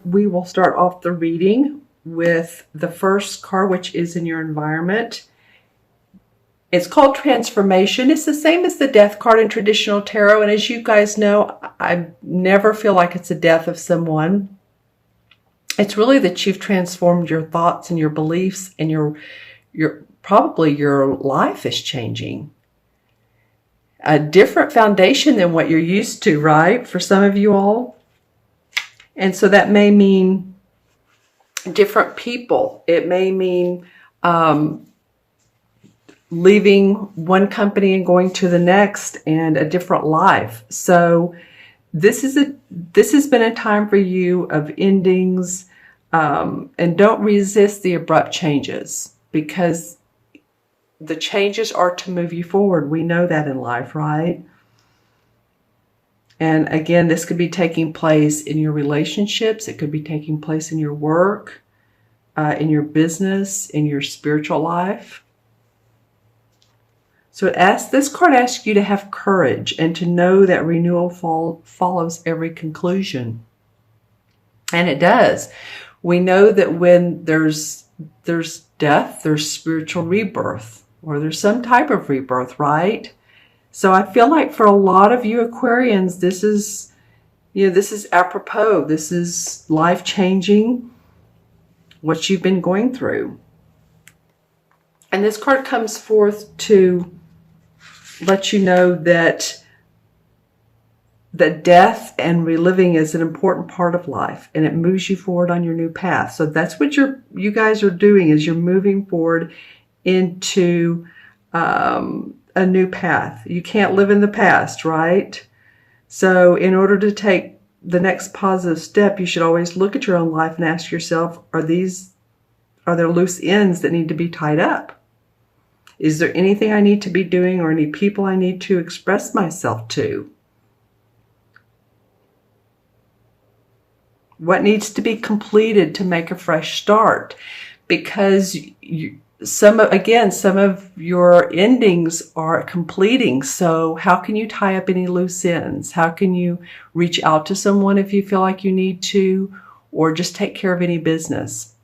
we will start off the reading with the first card, which is in your environment. It's called Transformation. It's the same as the Death card in traditional tarot. And as you guys know, I never feel like it's a death of someone. It's really that you've transformed your thoughts and your beliefs, and probably your life is changing. A different foundation than what you're used to, right? For some of you all. And so that may mean different people. It may mean leaving one company and going to the next, and a different life. So this has been a time for you of endings, and don't resist the abrupt changes, because the changes are to move you forward. We know that in life, right? And again, this could be taking place in your relationships. It could be taking place in your work, in your business, in your spiritual life. So this card asks you to have courage and to know that renewal follows every conclusion. And it does. We know that when there's death, there's spiritual rebirth, or there's some type of rebirth, right? So I feel like for a lot of you Aquarians, this is apropos. This is life-changing, what you've been going through. And this card comes forth to let you know that death and reliving is an important part of life, and it moves you forward on your new path. So that's what you guys are doing, is you're moving forward into a new path. You can't live in the past, right? So in order to take the next positive step, you should always look at your own life and ask yourself, are there loose ends that need to be tied up? Is there anything I need to be doing, or any people I need to express myself to? What needs to be completed to make a fresh start? Because some of your endings are completing. So how can you tie up any loose ends? How can you reach out to someone if you feel like you need to, or just take care of any business?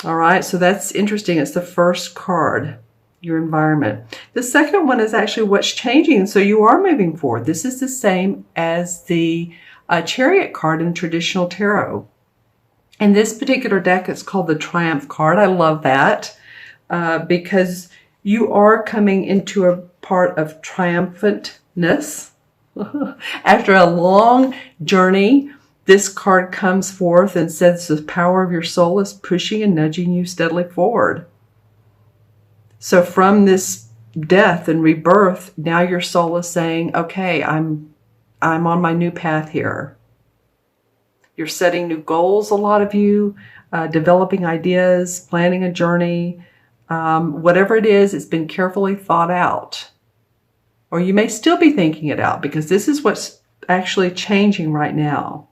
All right, so that's interesting. It's the first card, your environment. The second one is actually what's changing. So you are moving forward. This is the same as the Chariot card in traditional tarot. In this particular deck, it's called the Triumph card. I love that because you are coming into a part of triumphantness. After a long journey, this card comes forth and says the power of your soul is pushing and nudging you steadily forward. So from this death and rebirth, now your soul is saying, okay, I'm on my new path here. You're setting new goals, a lot of you, developing ideas, planning a journey. Whatever it is, it's been carefully thought out. Or you may still be thinking it out, because this is what's actually changing right now.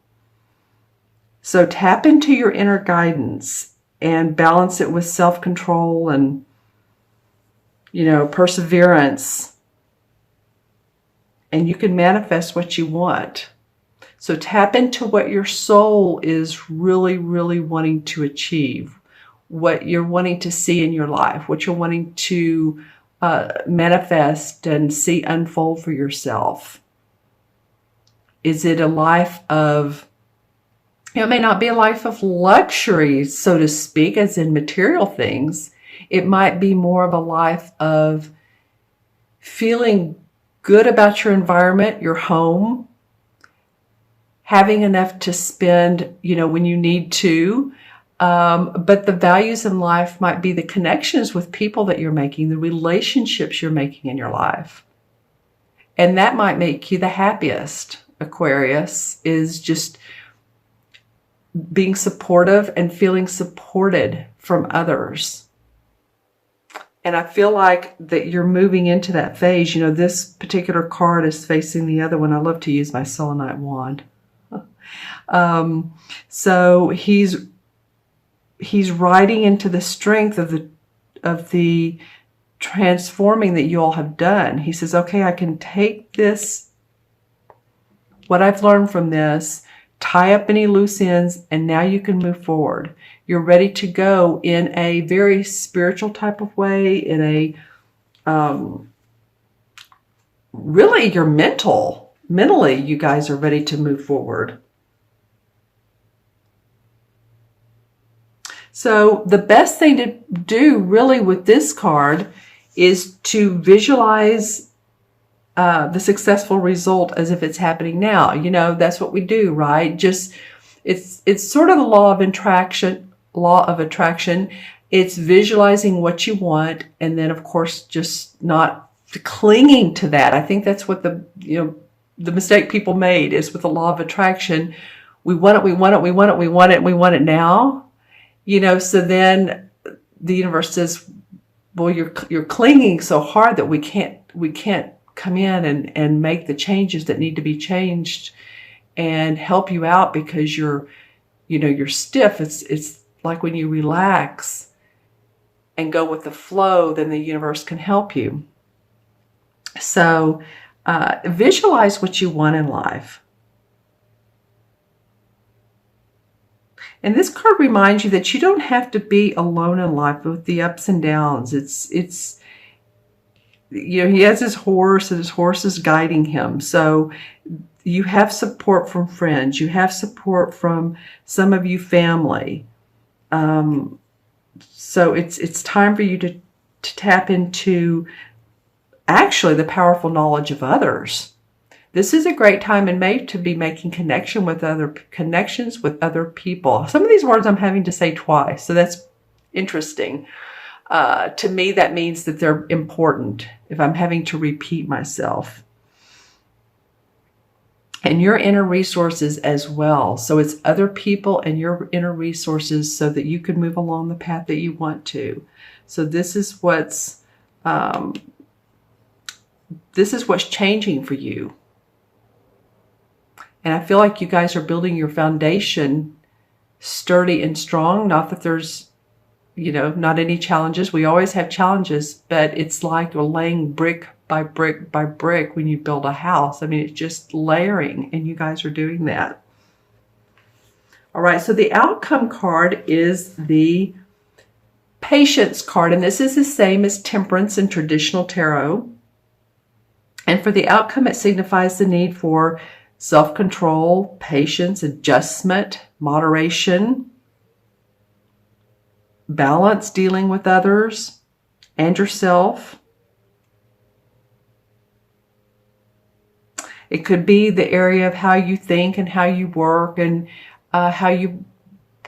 So tap into your inner guidance and balance it with self-control and perseverance, and you can manifest what you want. So tap into what your soul is really, really wanting to achieve, what you're wanting to see in your life, what you're wanting to manifest and see unfold for yourself. Is it a life of, it may not be a life of luxury, so to speak, as in material things. It might be more of a life of feeling good about your environment, your home, having enough to spend, when you need to. But the values in life might be the connections with people that you're making, the relationships you're making in your life. And that might make you the happiest, Aquarius, is just being supportive and feeling supported from others. And I feel like that you're moving into that phase. This particular card is facing the other one. I love to use my selenite wand. So he's riding into the strength of the transforming that you all have done. He says, okay, I can take this, what I've learned from this, tie up any loose ends, and now you can move forward. You're ready to go in a very spiritual type of way, in a really your mentally, you guys are ready to move forward. So the best thing to do really with this card is to visualize the successful result as if it's happening now. You know, that's what we do, right? Just it's sort of the law of attraction. It's visualizing what you want, and then of course just not clinging to that. I think that's what the mistake people made is with the law of attraction. We want it, we want it, we want it, we want it, we want it now. You know, so then the universe says, well, you're clinging so hard that we can't come in and make the changes that need to be changed and help you out, because you're stiff. It's like when you relax and go with the flow, then the universe can help you. So visualize what you want in life. And this card reminds you that you don't have to be alone in life with the ups and downs. It's he has his horse, and his horse is guiding him. So you have support from friends. You have support from some of you family. So it's time for you to tap into actually the powerful knowledge of others. This is a great time in May to be making connections with other people. Some of these words I'm having to say twice, so that's interesting. To me, that means that they're important if I'm having to repeat myself. And your inner resources as well. So it's other people and your inner resources so that you can move along the path that you want to. So this is what's changing for you. And I feel like you guys are building your foundation sturdy and strong. Not that there's, not any challenges. We always have challenges, but it's like you're laying brick by brick by brick when you build a house. I mean, it's just layering, and you guys are doing that. All right, so the outcome card is the Patience card, and this is the same as Temperance in traditional tarot. And for the outcome, it signifies the need for self-control, patience, adjustment, moderation, balance dealing with others and yourself. It could be the area of how you think and how you work and how you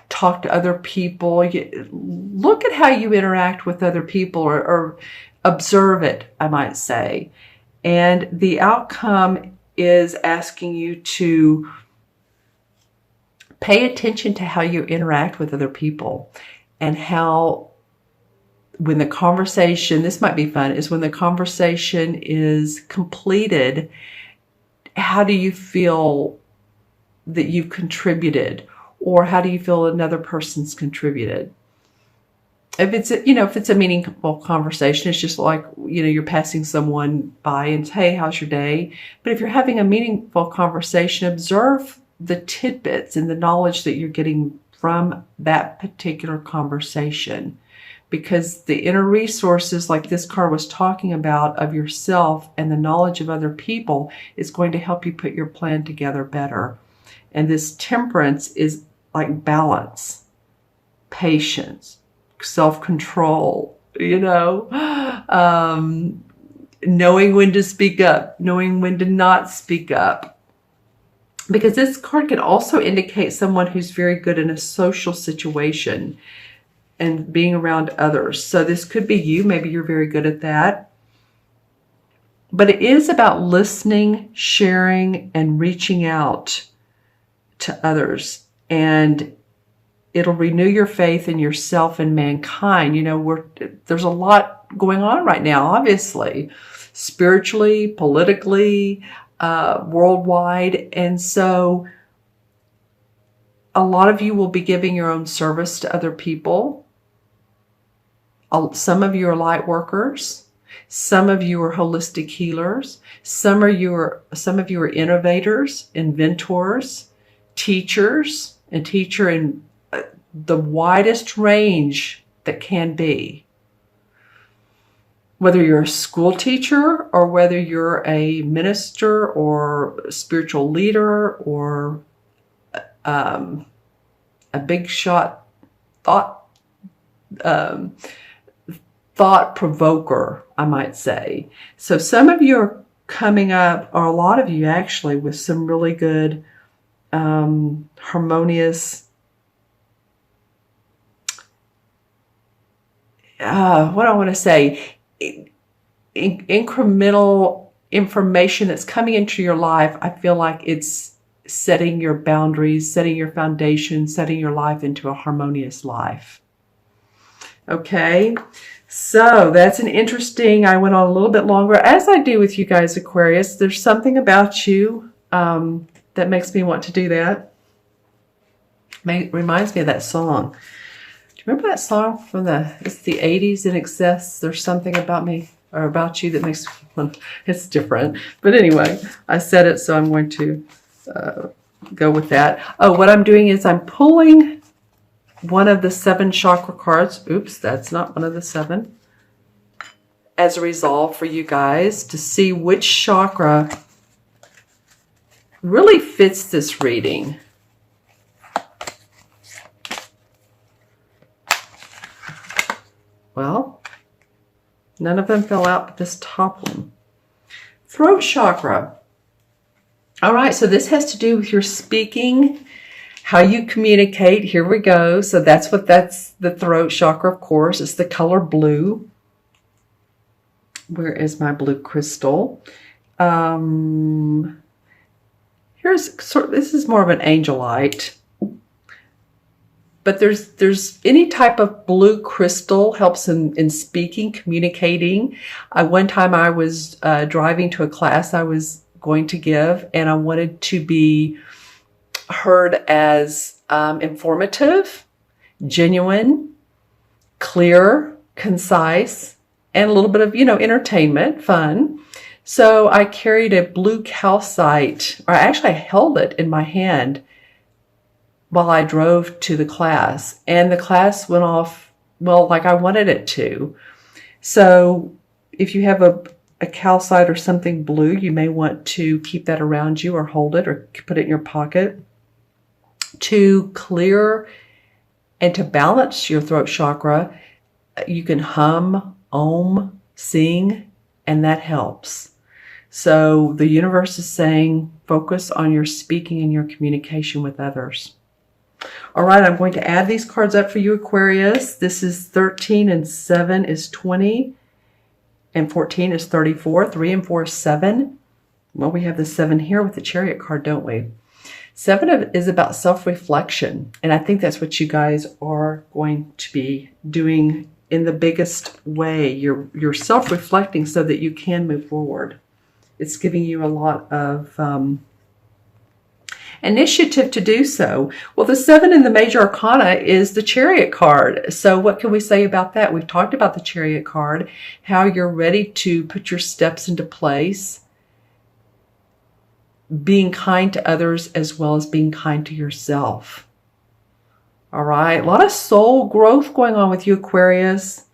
talk to other people. Look at how you interact with other people, or observe it, I might say. And the outcome is asking you to pay attention to how you interact with other people, and how when the conversation, this might be fun, is when the conversation is completed, how do you feel that you've contributed, or how do you feel another person's contributed? If it's a meaningful conversation, it's just like, you're passing someone by and say, hey, how's your day? But if you're having a meaningful conversation, observe the tidbits and the knowledge that you're getting from that particular conversation. Because the inner resources, like this card was talking about, of yourself and the knowledge of other people, is going to help you put your plan together better. And this Temperance is like balance, patience, self-control, knowing when to speak up, knowing when to not speak up. Because this card can also indicate someone who's very good in a social situation and being around others. So this could be you. Maybe you're very good at that. But it is about listening, sharing, and reaching out to others. And it'll renew your faith in yourself and mankind. There's a lot going on right now, obviously, spiritually, politically, worldwide. And so a lot of you will be giving your own service to other people. Some of you are light workers. Some of you are holistic healers. Some of you are innovators, inventors. teachers and teacher in the widest range that can be. Whether you're a school teacher or whether you're a minister or a spiritual leader or a big shot thought provoker, I might say. So some of you are coming up, or a lot of you actually, with some really good harmonious, what I want to say, incremental information that's coming into your life. I feel like it's setting your boundaries, setting your foundation, setting your life into a harmonious life. Okay, so that's an interesting, I went on a little bit longer, as I do with you guys, Aquarius. There's something about you that makes me want to do that. Reminds me of that song. Do you remember that song from it's the 80s, In Excess? There's something about me or about you that makes, it's different. But anyway, I said it, so I'm going to go with that. Oh, what I'm doing is I'm pulling one of the 7 chakra cards. Oops, that's not one of the 7. As a resolve for you guys to see which chakra really fits this reading. Well, none of them fell out but this top one. Throat chakra. All right, so this has to do with your speaking, how you communicate. Here we go. So that's the throat chakra, of course. It's the color blue. Where is my blue crystal? This is more of an angelite. But there's any type of blue crystal helps in speaking, communicating. One time I was driving to a class I was going to give, and I wanted to be heard as informative, genuine, clear, concise, and a little bit of, entertainment, fun. So I carried a blue calcite, or actually I held it in my hand while I drove to the class, and the class went off, well, like I wanted it to. So if you have a calcite or something blue, you may want to keep that around you or hold it or put it in your pocket to clear and to balance your throat chakra. You can hum, sing, and that helps. So the universe is saying, focus on your speaking and your communication with others. All right, I'm going to add these cards up for you, Aquarius. This is 13 and 7 is 20 and 14 is 34. 3 and 4 is 7. Well, we have the 7 here with the Chariot card, don't we? 7 is about self-reflection, and I think that's what you guys are going to be doing in the biggest way. You're self-reflecting so that you can move forward. It's giving you a lot of initiative to do so. Well, the 7 in the major arcana is the Chariot card. So what can we say about that? We've talked about the Chariot card, how you're ready to put your steps into place, being kind to others as well as being kind to yourself. All right, a lot of soul growth going on with you, Aquarius.